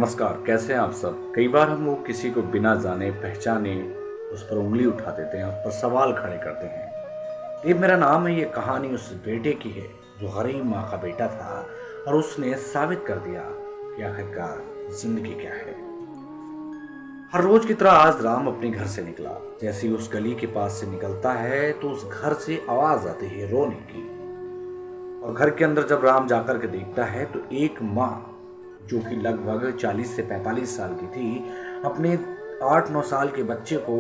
नमस्कार, कैसे हैं आप सब। कई बार हम लोग किसी को बिना जाने पहचाने उस पर उंगली उठा देते हैं, उस पर सवाल खड़े करते हैं। देव मेरा नाम है। ये कहानी उस बेटे की है जो गरीब माँ का बेटा था और उसने साबित कर दिया कि आखिरकार जिंदगी क्या है। हर रोज की तरह आज राम अपने घर से निकला। जैसे ही उस गली के पास से निकलता है तो उस घर से आवाज आती है रोने की। और घर के अंदर जब राम जाकर के देखता है तो एक माँ जो कि लगभग 40 से 45 साल की थी, अपने 8-9 साल के बच्चे को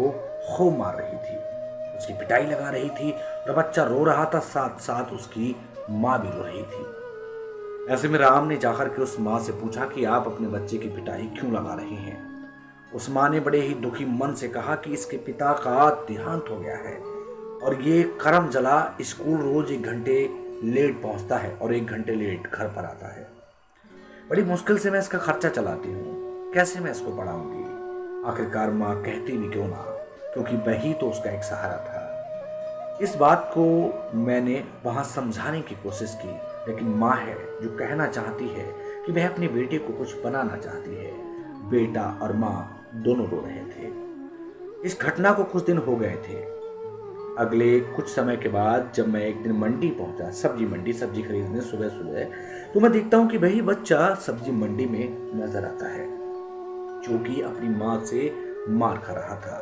खूब मार रही थी, उसकी पिटाई लगा रही थी। और बच्चा रो रहा था, साथ साथ उसकी माँ भी रो रही थी। ऐसे में राम ने जाकर के उस माँ से पूछा कि आप अपने बच्चे की पिटाई क्यों लगा रही हैं। उस माँ ने बड़े ही दुखी मन से कहा कि इसके पिता का देहांत हो गया है और ये करम जला स्कूल रोज 1 घंटे लेट पहुंचता है और 1 घंटे लेट घर पर आता है। बड़ी मुश्किल से मैं इसका खर्चा चलाती हूँ, कैसे मैं इसको पढ़ाऊंगी। आखिरकार माँ कहती भी क्यों ना, क्योंकि वही तो उसका एक सहारा था। इस बात को मैंने वहां समझाने की कोशिश की, लेकिन माँ है जो कहना चाहती है कि वह अपने बेटे को कुछ बनाना चाहती है। बेटा और माँ दोनों रो रहे थे। इस घटना को कुछ दिन हो गए थे। अगले कुछ समय के बाद जब मैं एक दिन मंडी पहुंचा, सब्जी मंडी, सब्जी खरीदने सुबह सुबह, तो मैं देखता हूं कि वही बच्चा सब्जी मंडी में नजर आता है जो कि अपनी माँ से मार खा रहा था।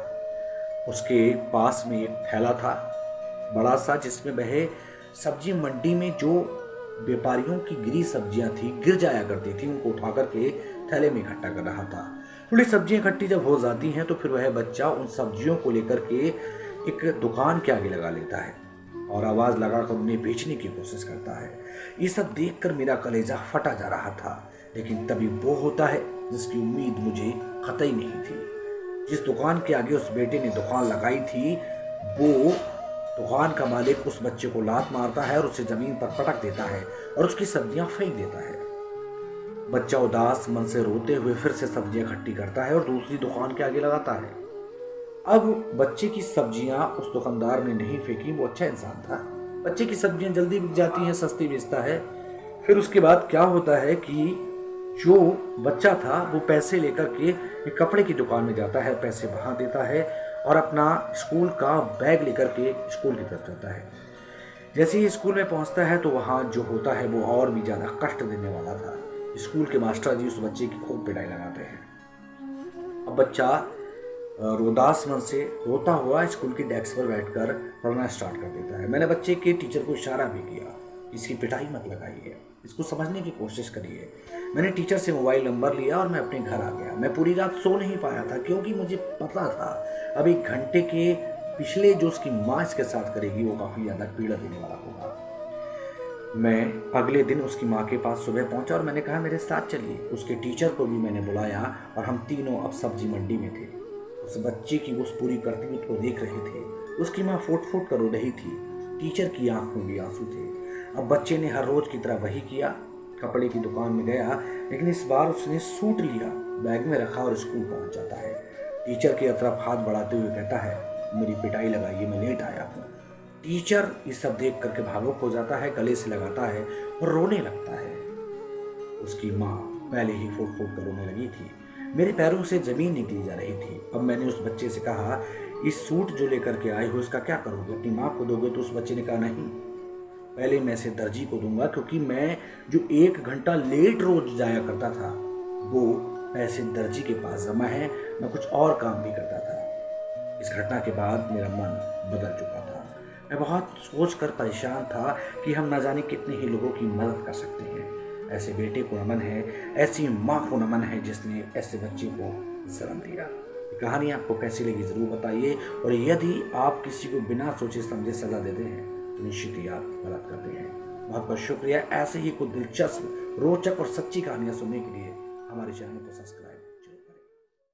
उसके पास में एक थैला था बड़ा सा, जिसमें वह सब्जी मंडी में जो व्यापारियों की गिरी सब्जियां थी, गिर जाया करती थी, उनको उठा करके थैले में इकट्ठा कर रहा था। थोड़ी सब्जियां इकट्ठी जब हो जाती हैं तो फिर वह बच्चा उन सब्जियों को लेकर के एक दुकान के आगे लगा लेता है और आवाज लगाकर उन्हें बेचने की कोशिश करता है। ये सब देखकर मेरा कलेजा फटा जा रहा था, लेकिन तभी वो होता है जिसकी उम्मीद मुझे कतई नहीं थी। जिस दुकान के आगे उस बेटे ने दुकान लगाई थी, वो दुकान का मालिक उस बच्चे को लात मारता है और उसे जमीन पर पटक देता है और उसकी सब्जियां फेंक देता है। बच्चा उदास मन से रोते हुए फिर से सब्जियां इकट्ठी करता है और दूसरी दुकान के आगे लगाता है। अब बच्चे की सब्जियां उस दुकानदार ने नहीं फेंकी, वो अच्छा इंसान था। बच्चे की सब्जियां जल्दी बिक जाती हैं, सस्ती बेचता है। फिर उसके बाद क्या होता है कि जो बच्चा था वो पैसे लेकर के एक कपड़े की दुकान में जाता है, पैसे वहां देता है और अपना स्कूल का बैग लेकर के स्कूल की तरफ जाता है। जैसे ही स्कूल में पहुंचता है तो वहां जो होता है वो और भी ज्यादा कष्ट देने वाला था। स्कूल के मास्टर जी उस बच्चे की खूब पिटाई लगाते हैं। अब बच्चा उदास मन से रोता हुआ स्कूल की डेस्क पर बैठकर पढ़ना स्टार्ट कर देता है। मैंने बच्चे के टीचर को इशारा भी किया, इसकी पिटाई मत लगाइए, इसको समझने की कोशिश करिए। मैंने टीचर से मोबाइल नंबर लिया और मैं अपने घर आ गया। मैं पूरी रात सो नहीं पाया था, क्योंकि मुझे पता था अब 1 घंटे के पिछले जो उसकी माँ इसके साथ करेगी वो काफ़ी ज़्यादा पीड़ा देने वाला होगा। मैं अगले दिन उसकी माँ के पास सुबह पहुंचा और मैंने कहा मेरे साथ चलिए। उसके टीचर को भी मैंने बुलाया और हम तीनों अब सब्जी मंडी में थे। उस बच्चे की उस पूरी करतूत को देख रहे थे। उसकी माँ फुट फुट कर रो रही थी, टीचर की आंख में भी आंसू थे। अब बच्चे ने हर रोज की तरह वही किया, कपड़े की दुकान में गया, लेकिन इस बार उसने सूट लिया, बैग में रखा और स्कूल पहुंच जाता है। टीचर की तरफ हाथ बढ़ाते हुए कहता है मेरी पिटाई लगाइए, मैं लेट आया हूँ। टीचर ये सब देख करके भावुक हो जाता है, गले से लगाता है और रोने लगता है। उसकी माँ पहले ही फुट फुट कर रोने लगी थी। मेरे पैरों से जमीन निकली जा रही थी। अब मैंने उस बच्चे से कहा इस सूट जो लेकर के आए हो इसका क्या करोगे, अपनी माँ को दोगे? तो उस बच्चे ने कहा नहीं, पहले मैं इसे दर्जी को दूंगा, क्योंकि मैं जो 1 घंटा लेट रोज जाया करता था वो पैसे दर्जी के पास जमा है, मैं कुछ और काम भी करता था। इस घटना के बाद मेरा मन बदल चुका था। मैं बहुत सोचकर परेशान था कि हम न जाने कितने ही लोगों की मदद कर सकते हैं। ऐसे बेटे को नमन है, ऐसी माँ को नमन है जिसने ऐसे बच्चे को जन्म दिया। कहानी आपको कैसी लगी जरूर बताइए, और यदि आप किसी को बिना सोचे समझे सजा देते हैं तो निश्चित ही आप गलत करते हैं। बहुत बहुत शुक्रिया। ऐसे ही कुछ दिलचस्प, रोचक और सच्ची कहानियां सुनने के लिए हमारे चैनल को सब्सक्राइब